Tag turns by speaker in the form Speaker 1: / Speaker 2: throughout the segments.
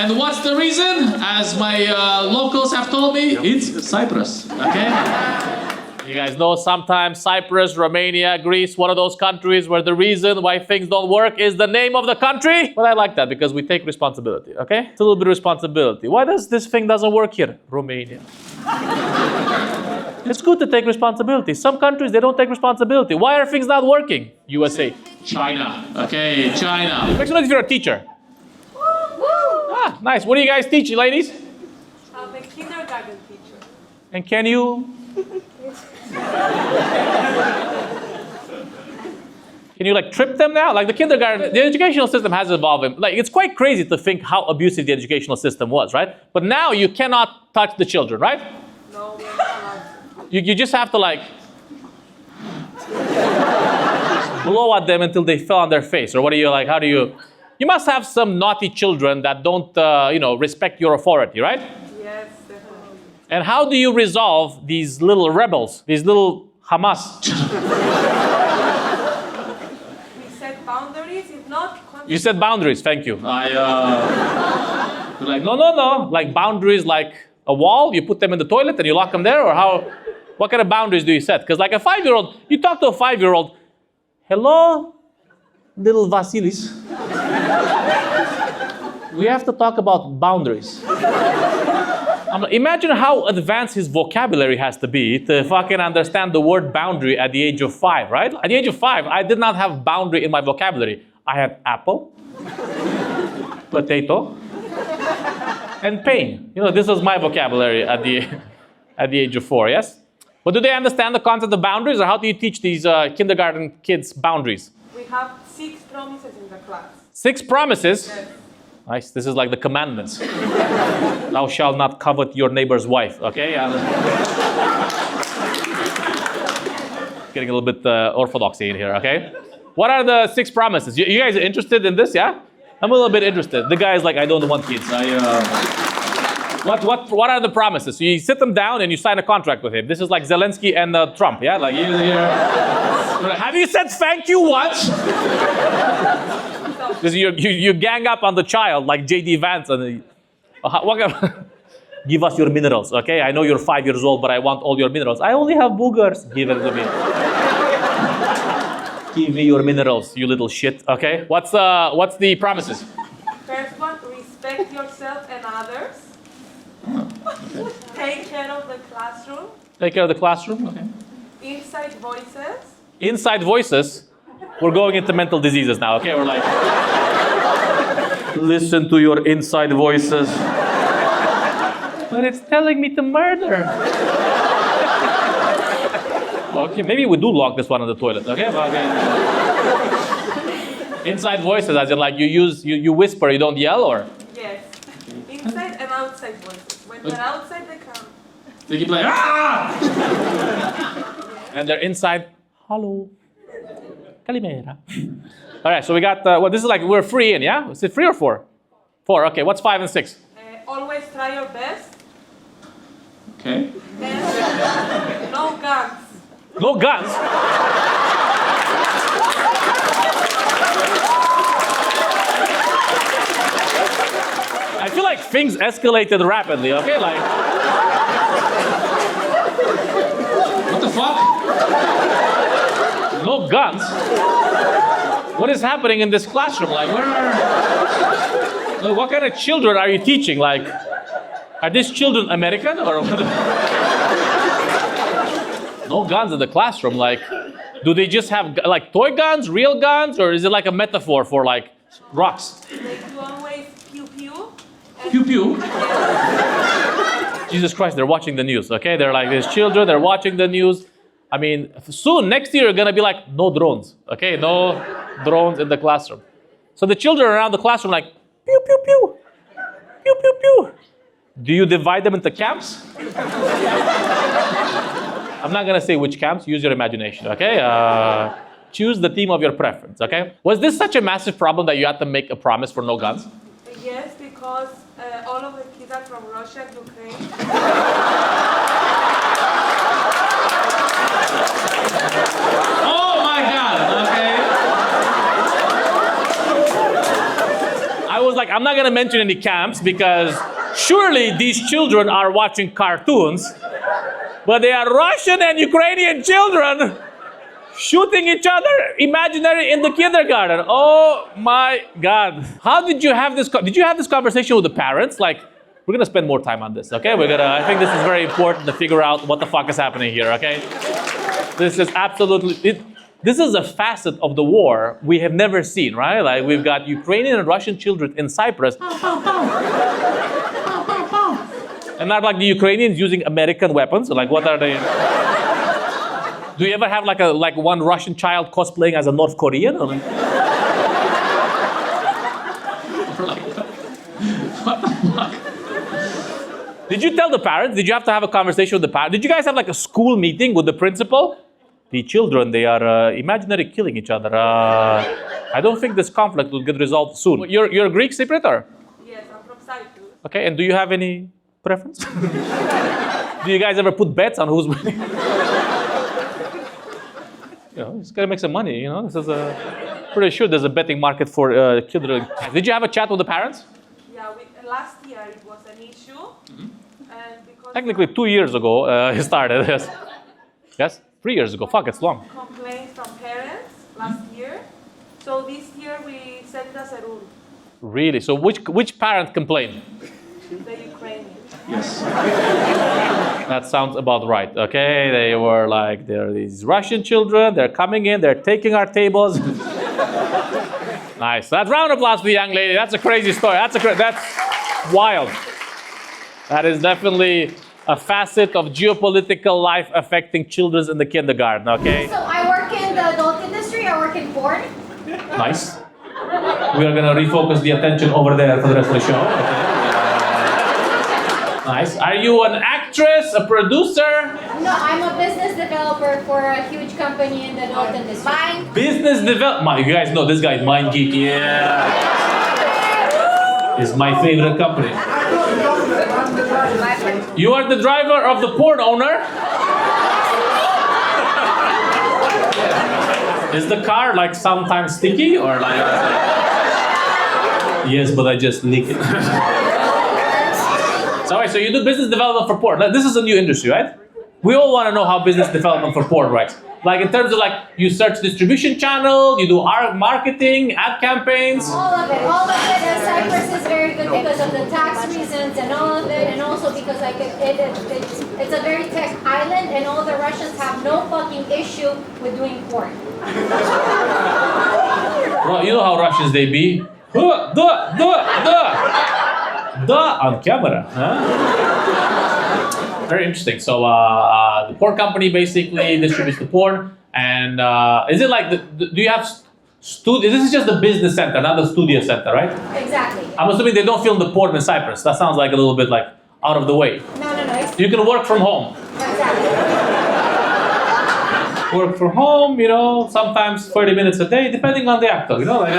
Speaker 1: And what's the reason? As my locals have told me, it's Cyprus, okay? You guys know sometimes Cyprus, Romania, Greece, one of those countries where the reason why things don't work is the name of the country. But I like that because we take responsibility, okay? It's a little bit of responsibility. Why does this thing doesn't work here? Romania. It's good to take responsibility. Some countries, they don't take responsibility. Why are things not working? USA. China. Okay, China. Make some noise if you're a teacher. Ah, nice. What do you guys teach, ladies?
Speaker 2: I'm a kindergarten teacher.
Speaker 1: And can you... Can you like trip them now? Like the kindergarten, the educational system has evolved. Like it's quite crazy to think how abusive the educational system was, right? But now you cannot touch the children, right?
Speaker 2: No, we're not allowed to.
Speaker 1: You just have to like blow at them until they fell on their face, or what do you like? How do you? You must have some naughty children that don't, respect your authority, right?
Speaker 2: Yes, definitely.
Speaker 1: And how do you resolve these little rebels, these little Hamas?
Speaker 2: We set boundaries, if not...
Speaker 1: You said boundaries, thank you. You're like, no. Like boundaries like a wall, you put them in the toilet and you lock them there, or how? What kind of boundaries do you set? Because like a 5-year-old, you talk to a 5-year-old, hello, little Vasilis. We have to talk about boundaries. Imagine how advanced his vocabulary has to be to fucking understand the word boundary at the age of 5, right? At the age of 5, I did not have boundary in my vocabulary. I had apple, potato, and pain. This was my vocabulary at the age of 4, yes? But do they understand the concept of boundaries, or how do you teach these kindergarten kids boundaries?
Speaker 2: We have 6 promises in the class.
Speaker 1: 6 promises?
Speaker 2: Yes.
Speaker 1: Nice. This is like the commandments. Thou shalt not covet your neighbor's wife. Okay? Getting a little bit orthodoxy in here. Okay? What are the 6 promises? You guys are interested in this? Yeah? I'm a little bit interested. The guy is like, I don't want kids. What are the promises? So you sit them down and you sign a contract with him. This is like Zelensky and Trump. Yeah? Like have you said thank you once? Because you gang up on the child like J.D. Vance and give us your minerals, okay? I know you're 5 years old, but I want all your minerals. I only have boogers. Give it to me. Give me your minerals, you little shit, okay? What's the promises?
Speaker 2: First one, respect yourself and others. Take care of the classroom.
Speaker 1: Take care of the classroom, okay.
Speaker 2: Inside voices.
Speaker 1: Inside voices? We're going into mental diseases now, okay? We're like, listen to your inside voices. But it's telling me to murder. Okay, maybe we do lock this one in the toilet, okay? Inside voices, as in like you whisper, you don't yell, or?
Speaker 2: Yes. Inside and outside voices. When they're outside, they come.
Speaker 1: They keep like, ah! And they're inside, hello. Kalimera. All right, so we got, this is like, we're 3 in, yeah? Is it 3 or 4? 4, okay. What's 5 and 6?
Speaker 2: Always try your best.
Speaker 1: Okay.
Speaker 2: And no guns.
Speaker 1: No guns? I feel like things escalated rapidly, okay? Like, what the fuck? No guns? What is happening in this classroom? Like, what kind of children are you teaching? Like, are these children American or what? No guns in the classroom. Like, do they just have like toy guns, real guns, or is it like a metaphor for like rocks?
Speaker 2: They do always pew pew.
Speaker 1: Pew pew. Jesus Christ, they're watching the news. Okay, they're like these children. They're watching the news. I mean, soon, next year, you're going to be like, no drones, okay? No drones in the classroom. So the children around the classroom like, pew, pew, pew, pew, pew, pew. Do you divide them into camps? I'm not going to say which camps. Use your imagination, okay? Choose the team of your preference, okay? Was this such a massive problem that you had to make a promise for no guns?
Speaker 2: Yes, because all of the kids are from Russia and Ukraine.
Speaker 1: Oh my God, okay. I was like, I'm not gonna mention any camps because surely these children are watching cartoons, but they are Russian and Ukrainian children shooting each other imaginary in the kindergarten. Oh my God. How did you have this, did you have this conversation with the parents? Like, we're gonna spend more time on this, okay? I think this is very important to figure out what the fuck is happening here, okay? This is absolutely, this is a facet of the war we have never seen, right? Like, we've got Ukrainian and Russian children in Cyprus. And not like the Ukrainians using American weapons. Like, what are they? Do you ever have like one Russian child cosplaying as a North Korean? Or like... What the fuck? Did you tell the parents? Did you have to have a conversation with the parents? Did you guys have like a school meeting with the principal? The children, they are imaginary killing each other. I don't think this conflict will get resolved soon. You're a Greek Cypriot, or?
Speaker 2: Yes, I'm from Cyprus.
Speaker 1: Okay, and do you have any preference? Do you guys ever put bets on who's winning? You know, just gotta make some money, you know? This is pretty sure there's a betting market for children. Did you have a chat with the parents?
Speaker 2: Yeah, last year it was an issue. And because
Speaker 1: Technically 2 years ago it started, yes. Yes? 3 years ago, fuck, it's long.
Speaker 2: Complaints from parents last year. So this year we set it as a rule,
Speaker 1: Really? So which parent complained?
Speaker 2: the Ukrainian.
Speaker 1: Yes. That sounds about right, okay? They were like, there are these Russian children, they're coming in, they're taking our tables. Nice. That's round of applause for the young lady. That's a crazy story. That's wild. That is definitely a facet of geopolitical life affecting children in the kindergarten, okay?
Speaker 3: So I work in the adult industry, I work in porn.
Speaker 1: Nice. We are gonna refocus the attention over there for the rest of the show. Okay. Nice. Are you an actress, a producer?
Speaker 3: No, I'm a business developer for a huge company in the adult industry. Mine.
Speaker 1: Business development. You guys know this guy, Mind Geek. Yeah. It's my favorite company. You are the driver of the porn owner? Is the car like sometimes sticky or like? Yes, but I just leak it. So you do business development for porn. This is a new industry, right? We all want to know how business development for porn works. Like in terms of like, you search distribution channel, you do marketing, ad campaigns.
Speaker 3: All of it. And Cyprus is very good because of the tax reasons and all of it, and also because like it's a very tech island, and all the Russians have no fucking issue with doing porn.
Speaker 1: Well, you know how Russians they be. On camera, huh? Very interesting. So the porn company basically distributes the porn, and is it like do you have studio? This is just the business center, not the studio center, right?
Speaker 3: Exactly.
Speaker 1: I'm assuming they don't film the porn in Cyprus. That sounds like a little bit like out of the way.
Speaker 3: No.
Speaker 1: You can work from home.
Speaker 3: Exactly.
Speaker 1: Work from home, you know, sometimes 30 minutes a day, depending on the actor, you know. Like,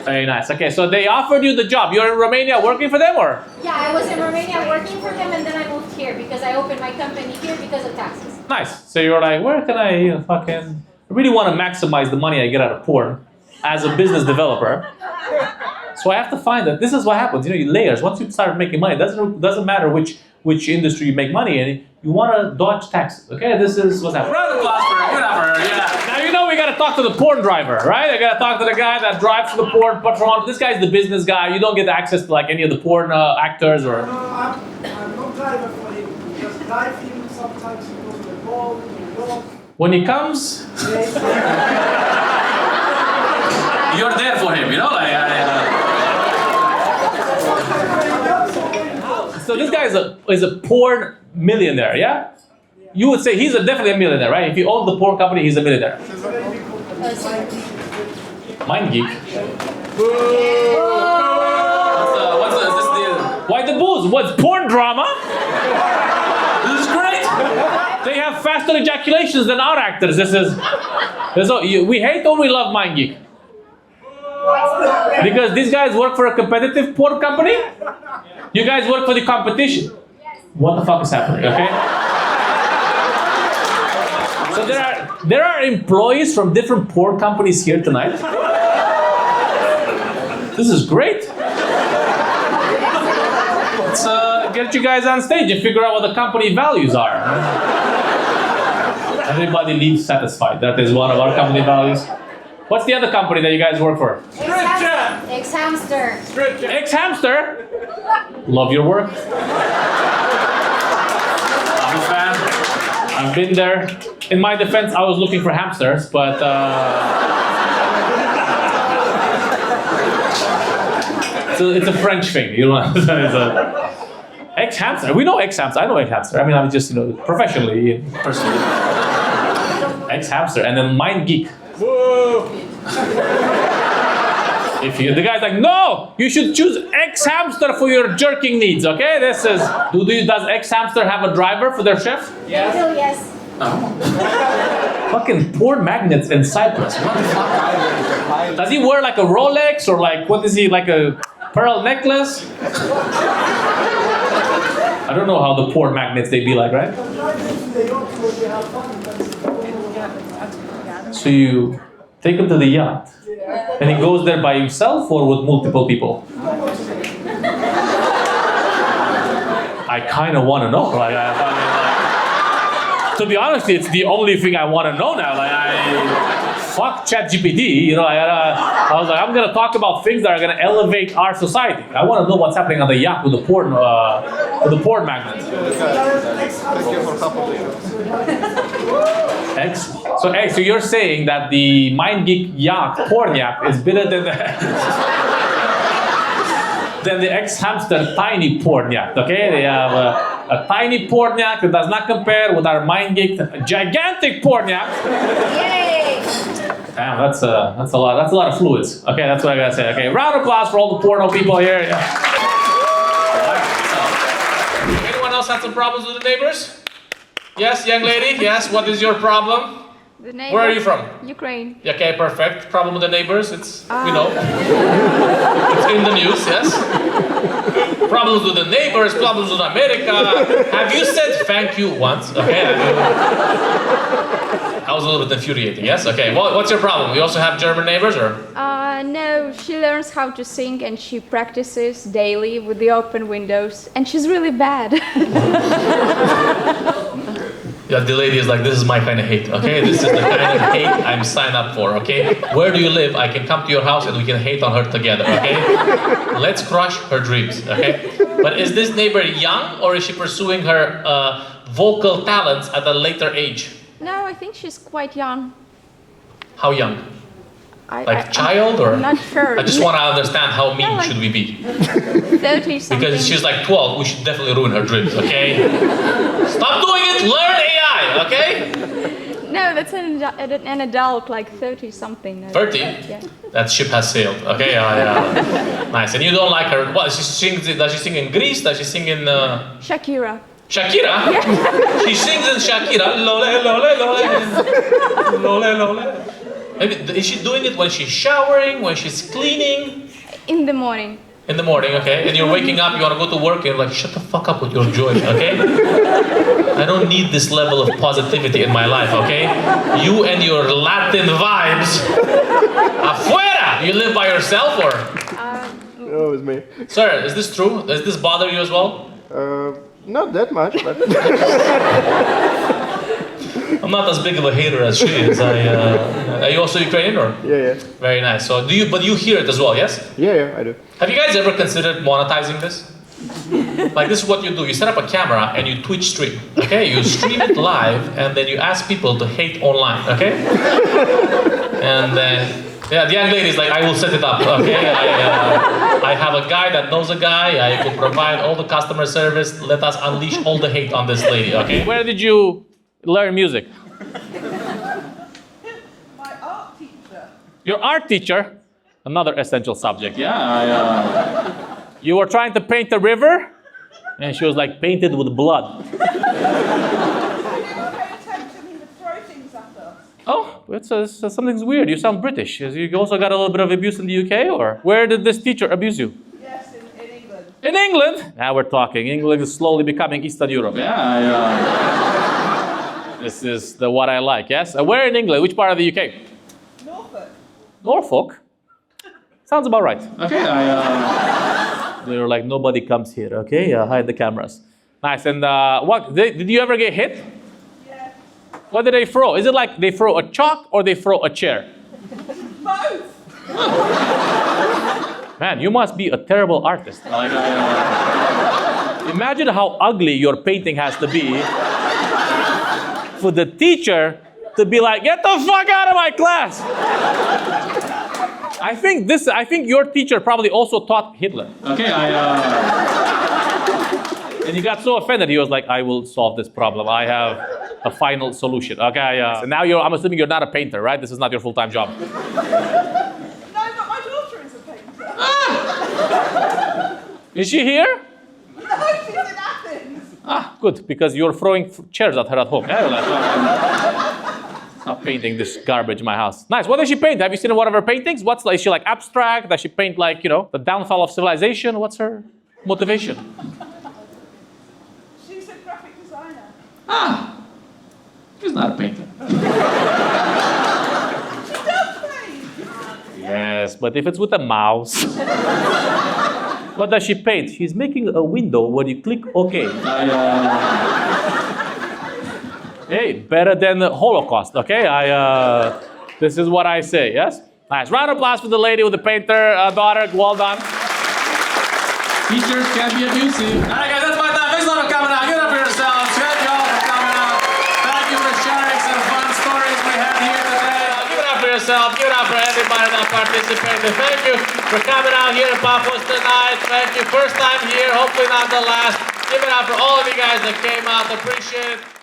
Speaker 1: very nice. Okay, so they offered you the job. You're in Romania working for them, or?
Speaker 3: Yeah, I was in Romania working for them, and then I moved here because I opened my company here because of taxes.
Speaker 1: Nice. So you're like, where can I I really want to maximize the money I get out of porn as a business developer. So I have to find that this is what happens. You know, layers. Once you start making money, it doesn't matter which industry you make money in. You want to dodge taxes. Okay, this is what's happening. Round of applause for whatever. Yeah. Now you know we got to talk to the porn driver, right? I got to talk to the guy that drives the porn patron. This guy's the business guy. You don't get access to like any of the porn actors or.
Speaker 4: I'm not driver for him. Just drive him. Sometimes he goes to the ball.
Speaker 1: When he comes, you're there for him. You know, like. So this guy is a porn millionaire, yeah? You would say he's definitely a millionaire, right? If he owns the porn company, he's a millionaire. Mind geek. What's this? Why the booze? What's porn drama? This is great. They have faster ejaculations than our actors. We hate or we love Mind Geek? Because these guys work for a competitive porn company? You guys work for the competition. What the fuck is happening, okay? So there are employees from different porn companies here tonight. This is great. Let's get you guys on stage and figure out what the company values are. Everybody leaves satisfied. That is one of our company values. What's the other company that you guys work for?
Speaker 3: Ex-hamster.
Speaker 1: Ex-hamster? Love your work. I'm a fan. I've been there. In my defense, I was looking for hamsters, but it's a French thing, you know. It's a ex-hamster. We know ex-hamster. I know ex-hamster. I mean, I'm just, professionally, personally. Ex-hamster, and then mind geek. Whoa. The guy's like, no, you should choose ex-hamster for your jerking needs. Okay, this is. Does ex-hamster have a driver for their chef?
Speaker 3: Yes. They do, yes.
Speaker 1: Oh. Fucking porn magnets in Cyprus. What the fuck? Does he wear like a Rolex or like what is he, like a pearl necklace? I don't know how the porn magnets they be like, right? So you take him to the yacht, and he goes there by himself or with multiple people? I kind of want to know. To be honest, it's the only thing I want to know now. Fuck ChatGPT. I was like, I'm gonna talk about things that are gonna elevate our society. I want to know what's happening on the yacht with the porn magnets. So you're saying that the Mind Geek yacht, porn yacht, is better than the ex-hamster tiny porn yacht, okay? They have a tiny porn yacht that does not compare with our Mind Geek gigantic porn yacht. Yay! Damn, that's a lot. That's a lot of fluids. Okay, that's what I gotta say. Okay, round of applause for all the porno people here. Yeah. Anyone else have some problems with the neighbors? Yes, young lady. Yes. What is your problem? Where are you from?
Speaker 5: Ukraine.
Speaker 1: Okay, perfect. Problem with the neighbors? We know. It's in the news. Yes. Problems with the neighbors. Problems with America. Have you said thank you once? Okay. That was a little bit infuriating. Yes. Okay. Well, what's your problem? You also have German neighbors, or?
Speaker 5: No. She learns how to sing and she practices daily with the open windows, and she's really bad.
Speaker 1: Yeah, the lady is like, this is my kind of hate, okay? This is the kind of hate I'm signed up for, okay? Where do you live? I can come to your house and we can hate on her together, okay? Let's crush her dreams, okay? But is this neighbor young, or is she pursuing her vocal talents at a later age?
Speaker 5: No, I think she's quite young.
Speaker 1: How young? Like child, or?
Speaker 5: I'm not sure.
Speaker 1: I just want to understand how mean should we be.
Speaker 5: 30 something.
Speaker 1: Because if she's like 12, we should definitely ruin her dreams, okay? Stop doing it, learn AI, okay?
Speaker 5: No, that's an adult, like 30 something.
Speaker 1: 30?
Speaker 5: Yeah.
Speaker 1: That ship has sailed, okay? Nice, and you don't like her. What, does she sing in Greece? Does she sing in...
Speaker 5: Shakira.
Speaker 1: Shakira? Yeah. She sings in Shakira. Lole, lole, lole. Lole, lole. Maybe, is she doing it when she's showering, when she's cleaning?
Speaker 5: In the morning.
Speaker 1: In the morning, okay? And you're waking up, you want to go to work, and you're like, shut the fuck up with your joy, okay? I don't need this level of positivity in my life, okay? You and your Latin vibes. Afuera! You live by yourself, or?
Speaker 6: No, it's me.
Speaker 1: Sir, is this true? Does this bother you as well?
Speaker 6: Not that much, but...
Speaker 1: I'm not as big of a hater as she is. Are you also Ukrainian, or?
Speaker 6: Yeah.
Speaker 1: Very nice. So but you hear it as well, yes?
Speaker 6: Yeah, I do.
Speaker 1: Have you guys ever considered monetizing this? Like, this is what you do. You set up a camera and you Twitch stream, okay? You stream it live and then you ask people to hate online, okay? And then, yeah, the young lady is like, I will set it up, okay? I have a guy that knows a guy. I will provide all the customer service. Let us unleash all the hate on this lady, okay? Where did you learn music?
Speaker 2: My art teacher.
Speaker 1: Your art teacher? Another essential subject. Yeah, you were trying to paint a river, and she was like, painted with blood. Oh, something's weird. You sound British. You also got a little bit of abuse in the UK, or? Where did this teacher abuse you?
Speaker 2: Yes, in England.
Speaker 1: In England? Now we're talking. England is slowly becoming Eastern Europe. Yeah, this is what I like, yes? Where in England? Which part of the UK?
Speaker 2: Norfolk.
Speaker 1: Norfolk? Sounds about right. Okay, they were like, nobody comes here, okay? Hide the cameras. Nice, and what, did you ever get hit?
Speaker 2: Yeah.
Speaker 1: What did they throw? Is it like they throw a chalk or they throw a chair?
Speaker 2: Both.
Speaker 1: Man, you must be a terrible artist. Like, imagine how ugly your painting has to be for the teacher to be like, get the fuck out of my class. I think your teacher probably also taught Hitler. Okay, and he got so offended, he was like, I will solve this problem. I have a final solution. Okay, so now I'm assuming you're not a painter, right? This is not your full-time job.
Speaker 2: No, but my daughter is a painter.
Speaker 1: Is she here?
Speaker 2: No, she's in Athens.
Speaker 1: Ah, good, because you're throwing chairs at her at home. Yeah, like, stop painting this garbage in my house. Nice. What does she paint? Have you seen one of her paintings? Is she like abstract? Does she paint like, the downfall of civilization? What's her motivation?
Speaker 2: She's a graphic designer.
Speaker 1: Ah, she's not a painter.
Speaker 2: She does paint.
Speaker 1: Yes, but if it's with a mouse. What does she paint? She's making a window where you click OK. Hey, better than the Holocaust, okay? This is what I say, yes? Nice. Round of applause for the lady with the painter daughter. Well done. Teachers can be abusive. All right, guys, that's my time. Thanks a lot for coming out. Give it up for yourselves. Thank you all for coming out. Thank you for sharing some fun stories we had here today. Give it up for yourself. Give it up for everybody that participated. Thank you for coming out here to Paphos tonight. Thank you. First time here, hopefully not the last. Give it up for all of you guys that came out. Appreciate it.